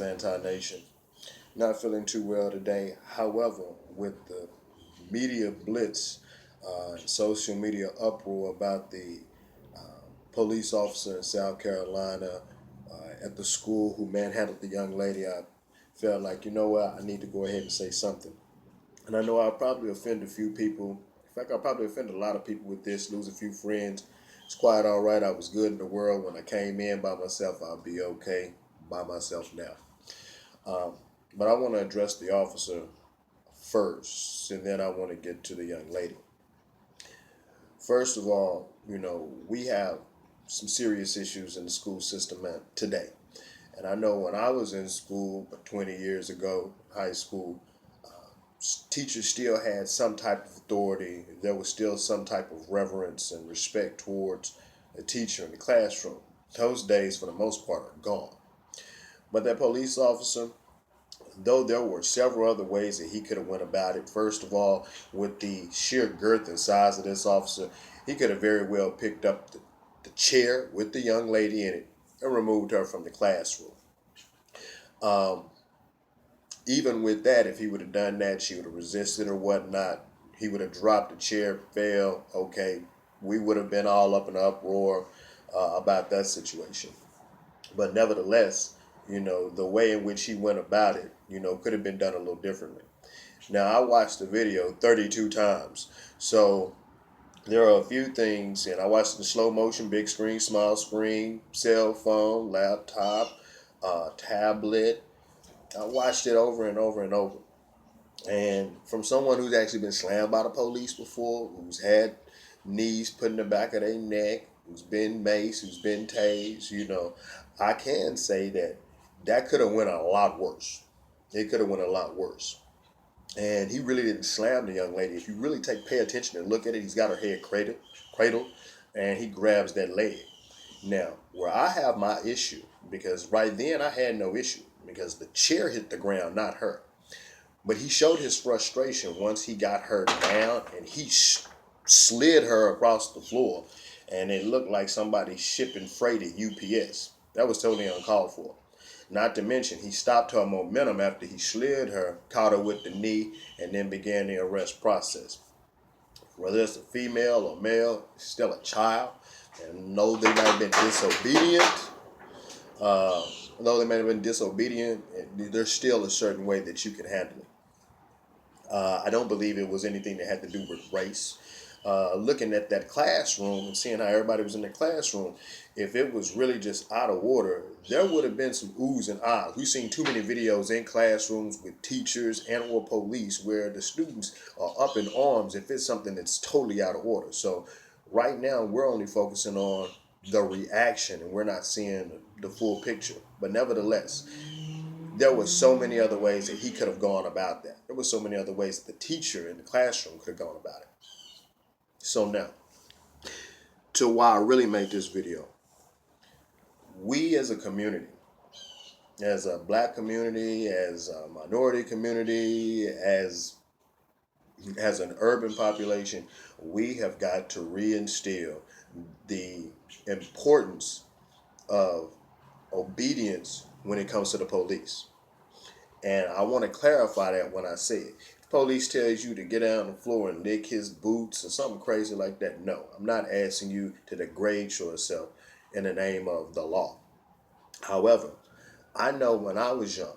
Blatant Nation. Not feeling too well today. However, with the media blitz and social media uproar about the police officer in South Carolina at the school who manhandled the young lady, I felt like, you know what, I need to go ahead and say something. And I know I'll probably offend a few people. In fact, I'll probably offend a lot of people with this, lose a few friends. It's quite all right. I was good in the world when I came in by myself. I'll be okay by myself now. Um, but I want to address the officer first, and then I want to get to the young lady. First of all, we have some serious issues in the school system today. And I know when I was in school 20 years ago, high school, teachers still had some type of authority. There was still some type of reverence and respect towards the teacher in the classroom. Those days, for the most part, are gone. But that police officer, though there were several other ways that he could have went about it. First of all, with the sheer girth and size of this officer, he could have very well picked up the chair with the young lady in it and removed her from the classroom. Um, Even with that, if he would have done that, she would have resisted or whatnot. He would have dropped the chair, fell. Okay, we would have been all up in an uproar about that situation. But nevertheless, the way in which he went about it, could have been done a little differently. Now, I watched the video 32 times. So there are a few things, and I watched the slow motion, big screen, small screen, cell phone, laptop, tablet. I watched it over and over and over. And from someone who's actually been slammed by the police before, who's had knees put in the back of their neck, who's been maced, who's been tased, I can say that that could have went a lot worse. It could have went a lot worse. And he really didn't slam the young lady. If you really pay attention and look at it, he's got her head cradled, and he grabs that leg. Now, where I have my issue, because right then I had no issue, because the chair hit the ground, not her. But he showed his frustration once he got her down, and he slid her across the floor, and it looked like somebody shipping freight at UPS. That was totally uncalled for. Not to mention, he stopped her momentum after he slid her, caught her with the knee, and then began the arrest process. Whether it's a female or male, it's still a child. And though they might have been disobedient, uh, there's still a certain way that you can handle it. I don't believe it was anything that had to do with race. Looking at that classroom and seeing how everybody was in the classroom, if it was really just out of order, there would have been some oohs and ahs. We've seen too many videos in classrooms with teachers and or police where the students are up in arms if it's something that's totally out of order. So right now we're only focusing on the reaction and we're not seeing the full picture. But nevertheless, there were so many other ways that he could have gone about that. There were so many other ways that the teacher in the classroom could have gone about it. So now, to why I really made this video. We as a community, as a black community, as a minority community, as an urban population, we have got to reinstill the importance of obedience when it comes to the police. And I want to clarify that when I say it. If the police tells you to get down on the floor and lick his boots or something crazy like that, no. I'm not asking you to degrade yourself in the name of the law. However, I know when I was young,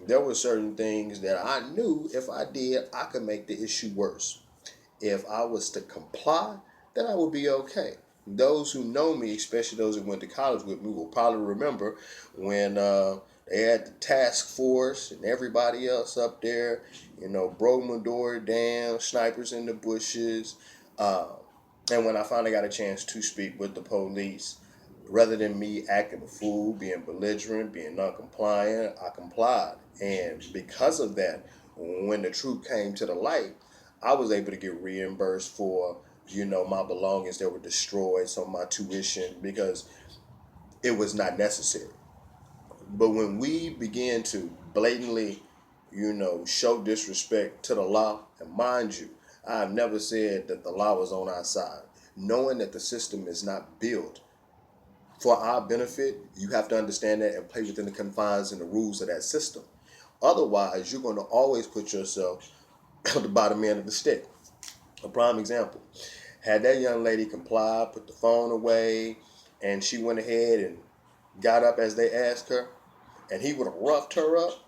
there were certain things that I knew if I did, I could make the issue worse. If I was to comply, then I would be okay. Those who know me, especially those who went to college with me, will probably remember when they had the task force and everybody else up there, broke my door down, snipers in the bushes. Uh, and when I finally got a chance to speak with the police, rather than me acting a fool, being belligerent, being non-compliant, I complied. And because of that, when the truth came to the light, I was able to get reimbursed for, my belongings that were destroyed, so my tuition, because it was not necessary. But when we begin to blatantly, show disrespect to the law, and mind you, I have never said that the law was on our side, knowing that the system is not built for our benefit, you have to understand that and play within the confines and the rules of that system. Otherwise, you're going to always put yourself at the bottom end of the stick. A prime example: had that young lady comply, put the phone away, and she went ahead and got up as they asked her, and he would have roughed her up,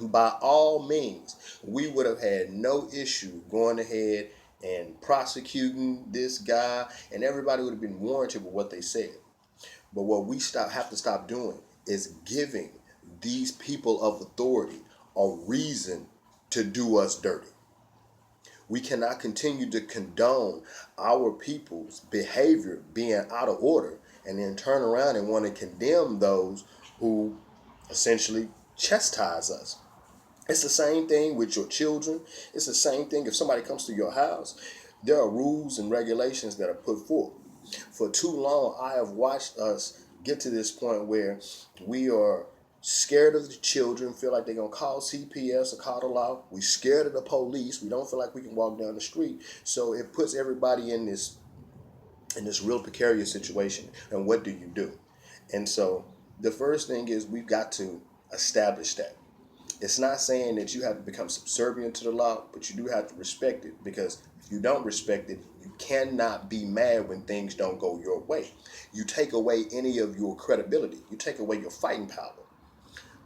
by all means, we would have had no issue going ahead and prosecuting this guy, and everybody would have been warranted with what they said. But what we have to stop doing is giving these people of authority a reason to do us dirty. We cannot continue to condone our people's behavior being out of order and then turn around and want to condemn those who essentially chastise us. It's the same thing with your children. It's the same thing if somebody comes to your house. There are rules and regulations that are put forth. For too long, I have watched us get to this point where we are scared of the children, feel like they're going to call CPS or call the law. We're scared of the police. We don't feel like we can walk down the street. So it puts everybody in this real precarious situation. And what do you do? And so the first thing is we've got to establish that. It's not saying that you have to become subservient to the law, but you do have to respect it, because if you don't respect it, you cannot be mad when things don't go your way. You take away any of your credibility. You take away your fighting power.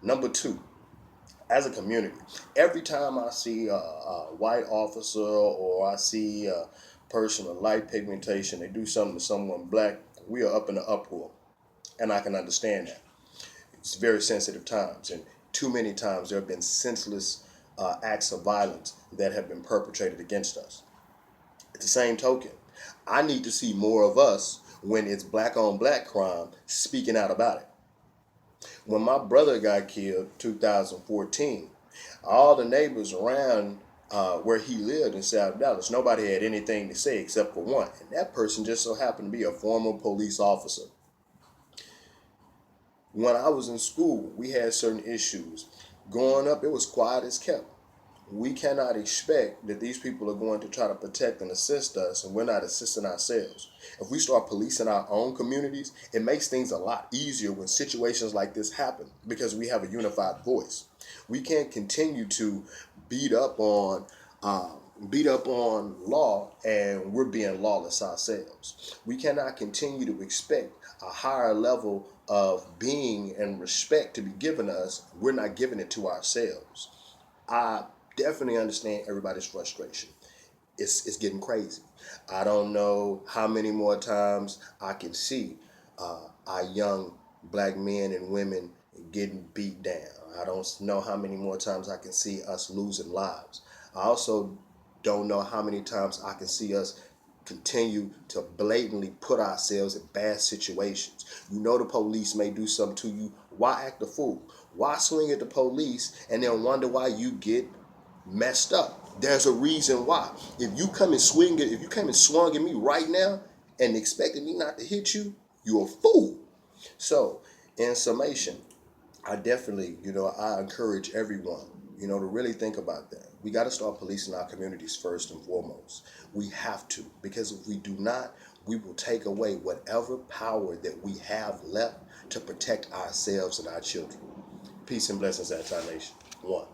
Number two, as a community, every time I see a white officer or I see a person with light pigmentation, they do something to someone black, we are up in an uproar. And I can understand that. It's very sensitive times, and too many times there have been senseless acts of violence that have been perpetrated against us. At the same token, I need to see more of us, when it's black on black crime, speaking out about it. When my brother got killed 2014, all the neighbors around where he lived in South Dallas, nobody had anything to say except for one, and that person just so happened to be a former police officer. When I was in school, we had certain issues. Growing up, it was quiet as kept. We cannot expect that these people are going to try to protect and assist us, and we're not assisting ourselves. If we start policing our own communities, it makes things a lot easier when situations like this happen, because we have a unified voice. We can't continue to beat up on law and we're being lawless ourselves. We cannot continue to expect a higher level of being and respect to be given us. We're not giving it to ourselves. I definitely understand everybody's frustration. It's getting crazy. I don't know how many more times I can see our young black men and women getting beat down. I don't know how many more times I can see us losing lives. I also don't know how many times I can see us continue to blatantly put ourselves in bad situations. You know the police may do something to you. Why act a fool? Why swing at the police and then wonder why you get messed up? There's a reason why. If you come and swung at me right now and expected me not to hit you, you're a fool. So, in summation, I definitely, I encourage everyone, to really think about that. We got to start policing our communities first and foremost. We have to, because if we do not, we will take away whatever power that we have left to protect ourselves and our children. Peace and blessings, Anti Nation. One.